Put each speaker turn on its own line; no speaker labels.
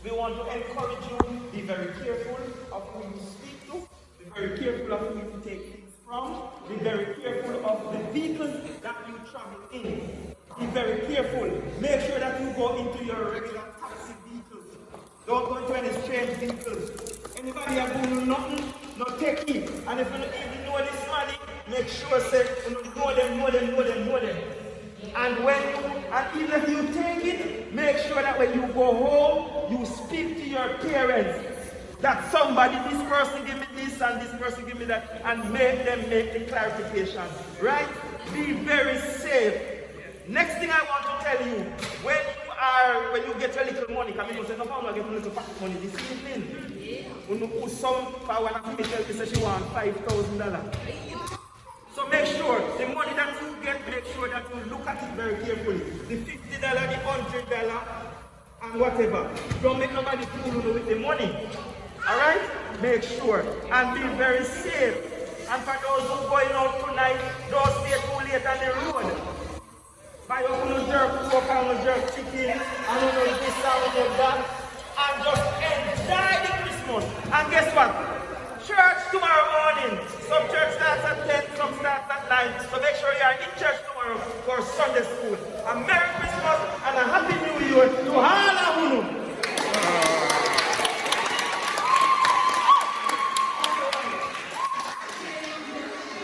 We want to encourage you, be very careful of who you speak to, be very careful of who you take things from, be very careful of the vehicles that you travel in. Be very careful. Make sure that you go into your regular taxi vehicles. Don't go into any strange vehicles. Anybody have done nothing, not take it. And if you don't even know this money, make sure say you know them. And even if you take it, make sure that when you go home, you speak to your parents. That somebody, this person give me this and this person give me that, and make them make the clarification. Right? Be very safe. Next thing I want to tell you, when you get a little money, come in say, no, I'm get a little pocket money this evening. When you put some for one of me tell me say she want $5,000. So make sure the money that you get, make sure that you look at it very carefully. The $50, the $100, and whatever. Don't make nobody fool you with the money. Alright? Make sure. And be very safe. And for those who are going out tonight, don't stay too late on the road. Buy your own jerk pork and jerk chicken, and this and that. And just enjoy the Christmas. And guess what? Church tomorrow morning. Some church starts at 10, some starts at 9. So make sure you are in church tomorrow for Sunday school. And Merry Christmas.